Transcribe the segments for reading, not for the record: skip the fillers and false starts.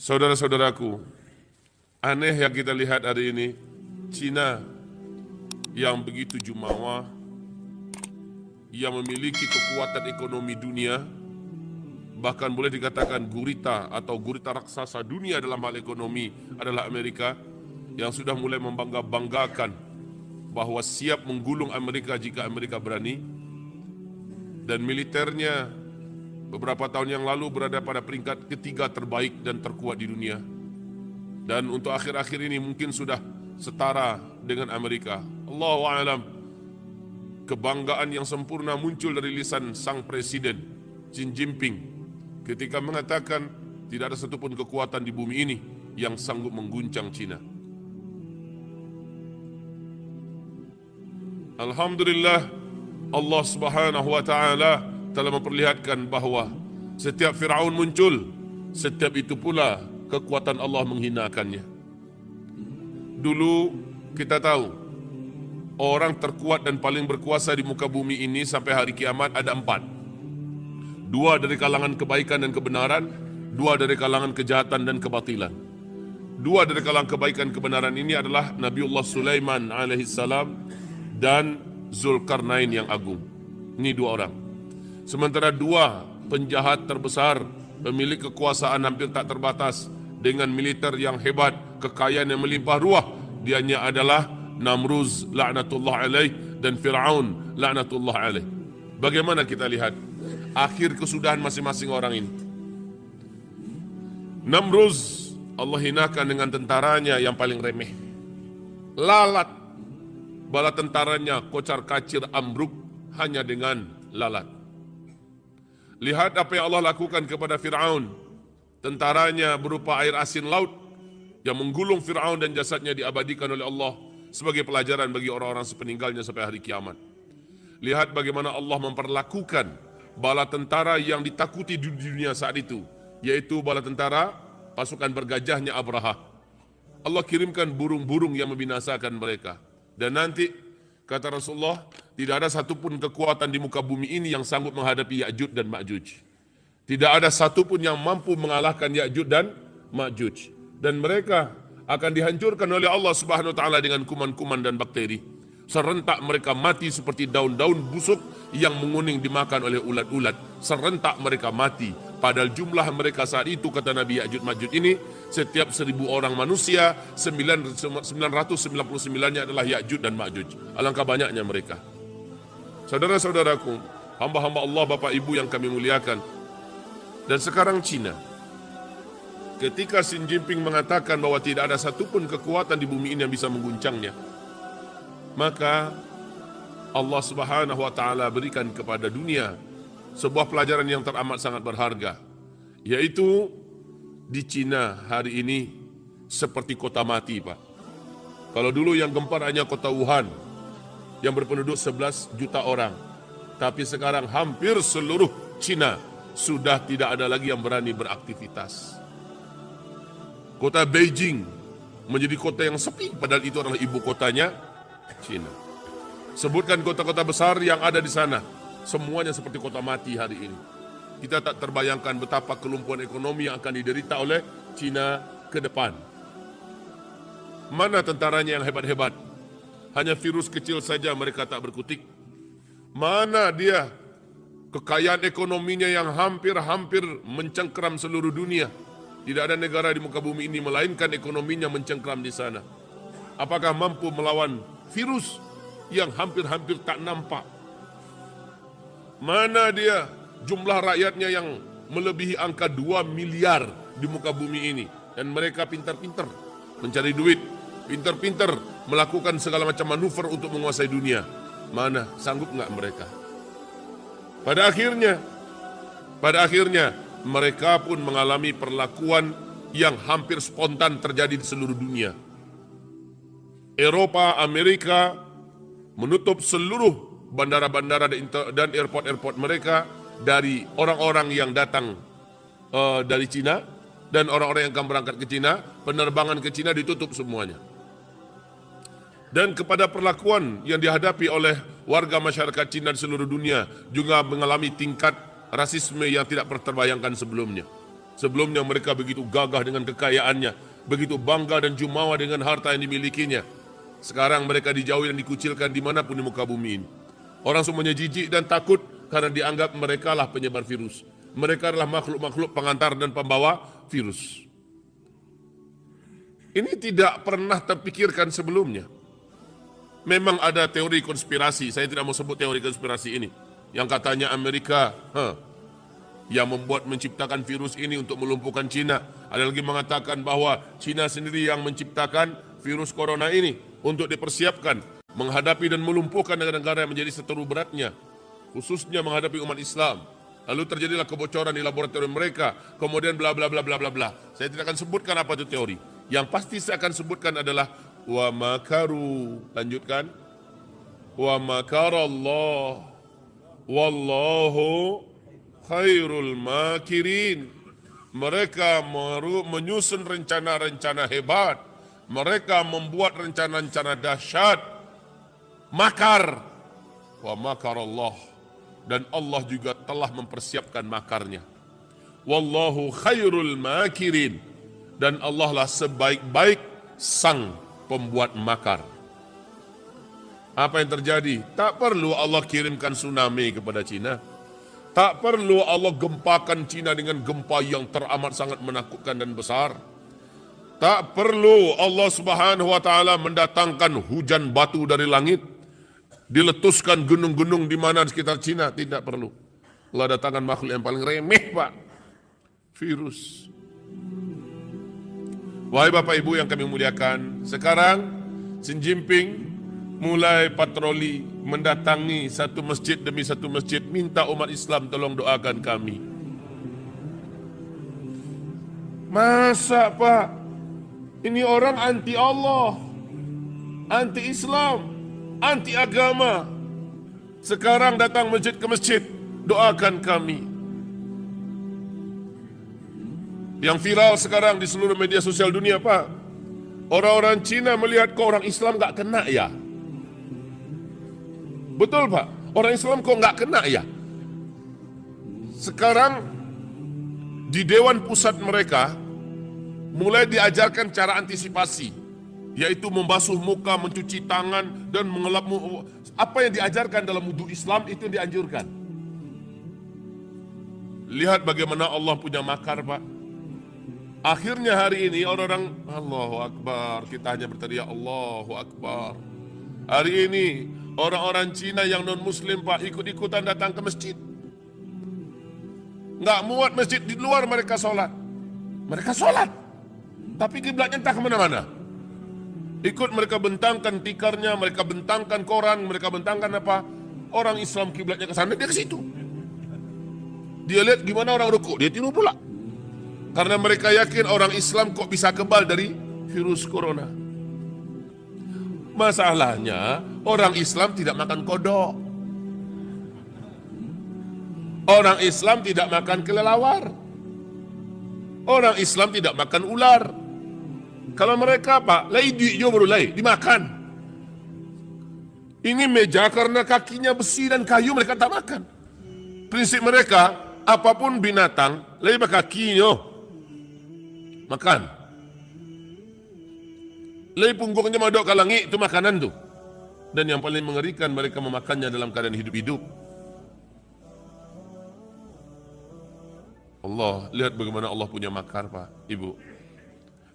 Saudara-saudaraku, aneh yang kita lihat hari ini, Cina yang begitu jumawa, yang memiliki kekuatan ekonomi dunia, bahkan boleh dikatakan gurita atau gurita raksasa dunia dalam hal ekonomi adalah Amerika, yang sudah mulai membangga-banggakan bahwa siap menggulung Amerika jika Amerika berani, dan militernya beberapa tahun yang lalu berada pada peringkat ketiga terbaik dan terkuat di dunia. Dan untuk akhir-akhir ini mungkin sudah setara dengan Amerika. Allahu a'lam. Kebanggaan yang sempurna muncul dari lisan sang presiden Xi Jinping ketika mengatakan tidak ada satupun kekuatan di bumi ini yang sanggup mengguncang Cina. Alhamdulillah, Allah Subhanahu wa taala telah memperlihatkan bahwa setiap Fir'aun muncul, setiap itu pula kekuatan Allah menghinakannya. Dulu kita tahu, orang terkuat dan paling berkuasa di muka bumi ini sampai hari kiamat ada 4. 2 dari kalangan kebaikan dan kebenaran, 2 dari kalangan kejahatan dan kebatilan. 2 dari kalangan kebaikan kebenaran ini adalah Nabiullah Sulaiman alaihissalam dan Zulkarnain yang agung. Ini 2 orang. Sementara 2 penjahat terbesar, pemilik kekuasaan hampir tak terbatas, dengan militer yang hebat, kekayaan yang melimpah ruah, dianya adalah Namruz laknatullah alaih dan Fir'aun laknatullah alaih. Bagaimana kita lihat akhir kesudahan masing-masing orang ini? Namruz Allah hinakan dengan tentaranya yang paling remeh. Lalat, bala tentaranya kocar kacir ambruk hanya dengan lalat. Lihat apa yang Allah lakukan kepada Fir'aun. Tentaranya berupa air asin laut yang menggulung Fir'aun dan jasadnya diabadikan oleh Allah sebagai pelajaran bagi orang-orang sepeninggalnya sampai hari kiamat. Lihat bagaimana Allah memperlakukan bala tentara yang ditakuti di dunia saat itu, yaitu bala tentara pasukan bergajahnya Abraha. Allah kirimkan burung-burung yang membinasakan mereka. Dan nanti kata Rasulullah, tidak ada satupun kekuatan di muka bumi ini yang sanggup menghadapi Ya'juj dan Ma'juj. Tidak ada satupun yang mampu mengalahkan Ya'juj dan Ma'juj. Dan mereka akan dihancurkan oleh Allah Subhanahu wa taala dengan kuman-kuman dan bakteri. Serentak mereka mati seperti daun-daun busuk yang menguning dimakan oleh ulat-ulat. Serentak mereka mati. Padahal jumlah mereka saat itu, kata Nabi, Ya'juj Ma'juj ini, setiap 1000 orang manusia, 999-nya adalah Ya'juj dan Ma'juj. Alangkah banyaknya mereka. Saudara-saudaraku, hamba-hamba Allah, Bapak Ibu yang kami muliakan. Dan sekarang Cina. Ketika Xi Jinping mengatakan bahwa tidak ada satupun kekuatan di bumi ini yang bisa mengguncangnya, maka Allah Subhanahu wa taala berikan kepada dunia sebuah pelajaran yang teramat sangat berharga, yaitu di Cina hari ini seperti kota mati, Pak. Kalau dulu yang gempar hanya kota Wuhan yang berpenduduk 11 juta orang, tapi sekarang hampir seluruh Cina sudah tidak ada lagi yang berani beraktivitas. Kota Beijing menjadi kota yang sepi, padahal itu adalah ibu kotanya Cina. Sebutkan kota-kota besar yang ada di sana, semuanya seperti kota mati hari ini. Kita tak terbayangkan betapa kelumpuhan ekonomi yang akan diderita oleh Cina ke depan. Mana tentaranya yang hebat-hebat? Hanya virus kecil saja mereka tak berkutik. Mana dia kekayaan ekonominya yang hampir-hampir mencengkeram seluruh dunia? Tidak ada negara di muka bumi ini melainkan ekonominya mencengkeram di sana. Apakah mampu melawan virus yang hampir-hampir tak nampak? Mana dia jumlah rakyatnya yang melebihi angka 2 miliar di muka bumi ini? Dan mereka pintar-pintar mencari duit, pintar-pintar melakukan segala macam manuver untuk menguasai dunia. Mana sanggup nggak mereka? Pada akhirnya mereka pun mengalami perlakuan yang hampir spontan terjadi di seluruh dunia. Eropa, Amerika menutup seluruh bandara-bandara dan airport-airport mereka dari orang-orang yang datang dari Cina dan orang-orang yang akan berangkat ke Cina, penerbangan ke Cina ditutup semuanya. Dan kepada perlakuan yang dihadapi oleh warga masyarakat Cina di seluruh dunia juga mengalami tingkat rasisme yang tidak pernah terbayangkan sebelumnya. Sebelumnya mereka begitu gagah dengan kekayaannya, begitu bangga dan jumawa dengan harta yang dimilikinya. Sekarang mereka dijauhi dan dikucilkan dimanapun di muka bumi ini. Orang semuanya jijik dan takut karena dianggap mereka lah penyebar virus. Mereka adalah makhluk-makhluk pengantar dan pembawa virus. Ini tidak pernah terpikirkan sebelumnya. Memang ada teori konspirasi, saya tidak mau sebut teori konspirasi ini, yang katanya Amerika yang menciptakan virus ini untuk melumpuhkan Cina. Ada lagi mengatakan bahwa Cina sendiri yang menciptakan virus corona ini untuk dipersiapkan menghadapi dan melumpuhkan negara-negara yang menjadi seteru beratnya, khususnya menghadapi umat Islam. Lalu terjadilah kebocoran di laboratorium mereka, kemudian bla bla bla bla bla bla. Saya tidak akan sebutkan apa itu teori. Yang pasti saya akan sebutkan adalah wa makaru. Lanjutkan. Wa makarallah wallahu khairul makirin. Mereka menyusun rencana-rencana hebat. Mereka membuat rencana-rencana dahsyat. Makar. Wa makarallah. Dan Allah juga telah mempersiapkan makarnya. Wallahu khairul makirin. Dan Allah lah sebaik-baik sang pembuat makar. Apa yang terjadi? Tak perlu Allah kirimkan tsunami kepada Cina. Tak perlu Allah gempakan Cina dengan gempa yang teramat sangat menakutkan dan besar. Tak perlu Allah Subhanahu wa taala mendatangkan hujan batu dari langit, diletuskan gunung-gunung di mana di sekitar Cina. Tidak perlu. Allah datangkan makhluk yang paling remeh, Pak. Virus. Wahai Bapak Ibu yang kami muliakan, sekarang Xi Jinping mulai patroli mendatangi satu masjid demi satu masjid, minta umat Islam tolong doakan kami. Masa Pak, ini orang anti Allah, anti Islam, anti agama. Sekarang datang masjid ke masjid, doakan kami. Yang viral sekarang di seluruh media sosial dunia, Pak. Orang-orang Cina melihat kok orang Islam gak kena ya. Betul Pak, orang Islam kok gak kena ya. Sekarang di Dewan Pusat mereka mulai diajarkan cara antisipasi, yaitu membasuh muka, mencuci tangan, dan mengelap. Apa yang diajarkan dalam wudhu Islam itu yang dianjurkan. Lihat bagaimana Allah punya makar, Pak. Akhirnya hari ini orang-orang Allahu Akbar, kita hanya berteriak Allahu Akbar. Hari ini orang-orang Cina yang non-muslim, Pak, ikut-ikutan datang ke masjid. Nggak muat masjid di luar mereka sholat. Mereka sholat, tapi kiblatnya entah kemana-mana. Ikut mereka bentangkan tikarnya, mereka bentangkan koran, mereka bentangkan apa. Orang Islam kiblatnya ke sana, dia ke situ. Dia lihat gimana orang rukuk, dia tiru pula. Karena mereka yakin orang Islam kok bisa kebal dari virus corona. Masalahnya orang Islam tidak makan kodok. Orang Islam tidak makan kelelawar. Orang Islam tidak makan ular. Kalau mereka Pak, lai dijo baru lai, dimakan. Ini meja karena kakinya besi dan kayu mereka tak makan. Prinsip mereka, apapun binatang, lai kakinya makan. Lai punggungnya madok kalangi, itu makanan tuh. Dan yang paling mengerikan, mereka memakannya dalam keadaan hidup-hidup. Allah, lihat bagaimana Allah punya makar, Pak, Ibu.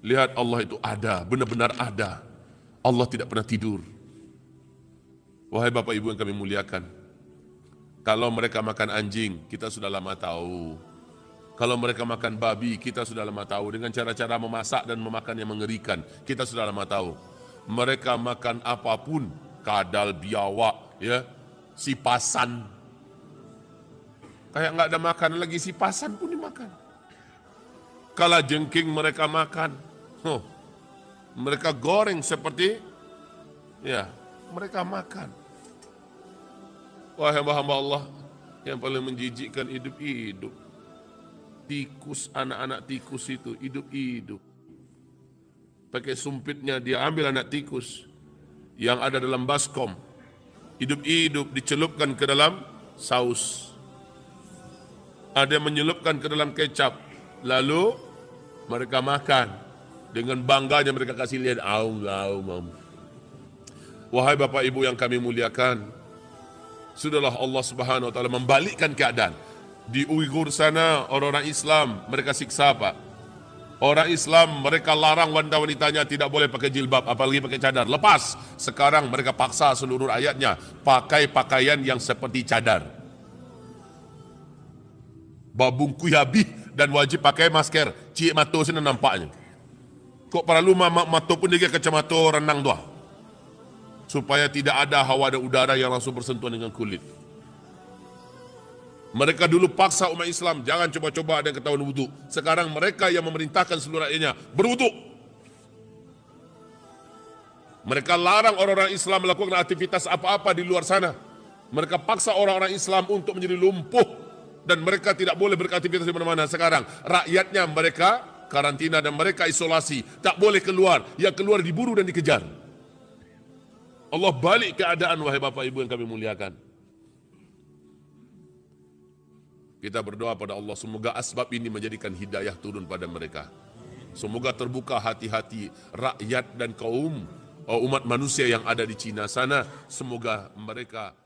Lihat Allah itu ada, benar-benar ada. Allah tidak pernah tidur. Wahai Bapak Ibu yang kami muliakan, kalau mereka makan anjing, kita sudah lama tahu. Kalau mereka makan babi, kita sudah lama tahu. Dengan cara-cara memasak dan memakan yang mengerikan, kita sudah lama tahu. Mereka makan apapun, kadal, biawak, ya, sipasan. Kayak nggak ada makanan lagi, sipasan pun dimakan. Kalajengking mereka makan. Mereka goreng seperti, ya, mereka makan. Wahai hamba-hamba Allah, yang paling menjijikkan hidup-hidup. Tikus, anak-anak tikus itu hidup-hidup. Pakai sumpitnya dia ambil anak tikus yang ada dalam baskom. Hidup-hidup dicelupkan ke dalam saus. Ada yang menyelupkan ke dalam kecap. Lalu mereka makan. Dengan bangganya mereka kasih lihat. Wahai Bapak Ibu yang kami muliakan, sudahlah Allah Subhanahu wa taala membalikkan keadaan. Di Uighur sana orang-orang Islam mereka siksa Pak. Orang Islam mereka larang wanita-wanitanya tidak boleh pakai jilbab, apalagi pakai cadar. Lepas, sekarang mereka paksa seluruh rakyatnya pakai pakaian yang seperti cadar. Babungkui habis dan wajib pakai masker. Cik mata sana nampaknya. Kok perlu mata pun dia kacamata renang tu. Supaya tidak ada hawa dan udara yang langsung bersentuhan dengan kulit. Mereka dulu paksa umat Islam, jangan coba-coba ada yang ketahuan wuduk. Sekarang mereka yang memerintahkan seluruh rakyatnya berwuduk. Mereka larang orang-orang Islam melakukan aktivitas apa-apa di luar sana. Mereka paksa orang-orang Islam untuk menjadi lumpuh. Dan mereka tidak boleh beraktivitas di mana-mana. Sekarang rakyatnya mereka karantina dan mereka isolasi. Tak boleh keluar, yang keluar diburu dan dikejar. Allah balik keadaan, wahai Bapak Ibu yang kami muliakan. Kita berdoa pada Allah, semoga asbab ini menjadikan hidayah turun pada mereka. Semoga terbuka hati-hati rakyat dan kaum umat manusia yang ada di Cina sana. Semoga mereka